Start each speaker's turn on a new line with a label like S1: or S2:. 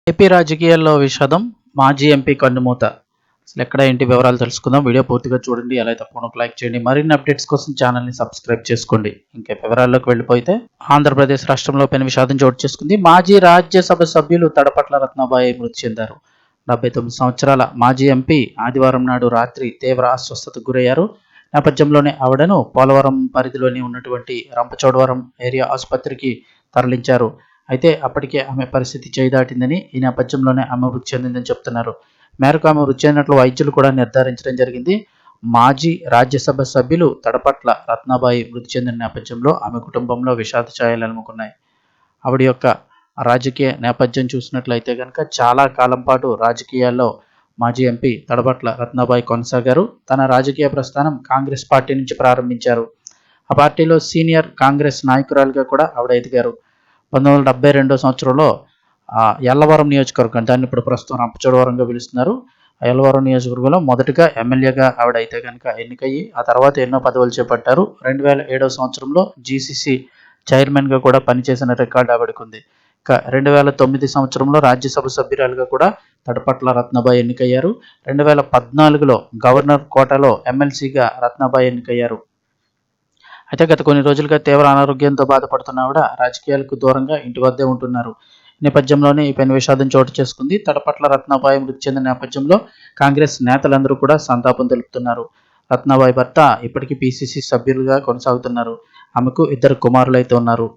S1: AP రాజకీయాల్లో విషాదం, మాజీ ఎంపీ కన్నుమూత. అసలు ఎక్కడ ఏంటి వివరాలు తెలుసుకుందాం. వీడియో పూర్తిగా చూడండి. అలా తప్పకుండా ఒక లైక్ చేయండి. మరిన్ని అప్డేట్స్ కోసం ఛానల్ని సబ్స్క్రైబ్ చేసుకోండి. ఇంకా వివరాల్లోకి వెళ్ళిపోతే ఆంధ్రప్రదేశ్ రాష్ట్రంలో పెను విషాదం చోటు చేసుకుంది. మాజీ రాజ్యసభ సభ్యులు తడపట్ల రత్నాబాయి మృతి చెందారు. 79 సంవత్సరాల మాజీ ఎంపీ ఆదివారం నాడు రాత్రి తీవ్ర అస్వస్థతకు గురయ్యారు. నేపథ్యంలోనే ఆవిడను పోలవరం పరిధిలోని ఉన్నటువంటి రంపచోడవరం ఏరియా ఆసుపత్రికి తరలించారు. అయితే అప్పటికే ఆమె పరిస్థితి చేయిదాటిందని, ఈ నేపథ్యంలోనే ఆమె మృతి చెందిందని చెప్తున్నారు. మేరకు ఆమె మృతి చెందినట్లు వైద్యులు కూడా నిర్ధారించడం జరిగింది. మాజీ రాజ్యసభ సభ్యులు తడపట్ల రత్నాబాయి మృతి చెందిన నేపథ్యంలో ఆమె కుటుంబంలో విషాద ఛాయలు అలుముకున్నాయి. ఆవిడ యొక్క రాజకీయ నేపథ్యం చూసినట్లయితే కనుక చాలా కాలం పాటు రాజకీయాల్లో మాజీ ఎంపీ తడపట్ల రత్నాబాయి కొనసాగారు. తన రాజకీయ ప్రస్థానం కాంగ్రెస్ పార్టీ నుంచి ప్రారంభించారు. ఆ పార్టీలో సీనియర్ కాంగ్రెస్ నాయకురాలుగా కూడా ఆవిడ ఎదిగారు. 1972 సంవత్సరంలో యల్లవరం నియోజకవర్గం, దాన్ని ఇప్పుడు ప్రస్తుతం రంపచోడవరంగా పిలుస్తున్నారు. యల్లవరం నియోజకవర్గంలో మొదటగా ఎమ్మెల్యేగా ఆవిడ అయితే కనుక ఎన్నికయ్యి ఆ తర్వాత ఎన్నో పదవులు చేపట్టారు. 2007 సంవత్సరంలో జీసీసీ చైర్మన్గా కూడా పనిచేసిన రికార్డు ఆవిడకు ఉంది. ఇక 2009 సంవత్సరంలో రాజ్యసభ సభ్యురాలుగా కూడా తడపట్ల రత్నాబాయి ఎన్నికయ్యారు. 2014లో గవర్నర్ కోటాలో ఎమ్మెల్సీగా రత్నాబాయి ఎన్నికయ్యారు. అయితే గత కొన్ని రోజులుగా తీవ్ర అనారోగ్యంతో బాధపడుతున్న ఆవిడ రాజకీయాలకు దూరంగా ఇంటి వద్దే ఉంటున్నారు. ఈ నేపథ్యంలోనే ఈ పెను విషాదం చోటు చేసుకుంది. తడపట్ల రత్నాబాయి మృతి చెందిన నేపథ్యంలో కాంగ్రెస్ నేతలందరూ కూడా సంతాపం తెలుపుతున్నారు. రత్నాబాయి భర్త ఇప్పటికీ పీసీసీ సభ్యులుగా కొనసాగుతున్నారు. ఆమెకు 2 కుమారులైతే ఉన్నారు.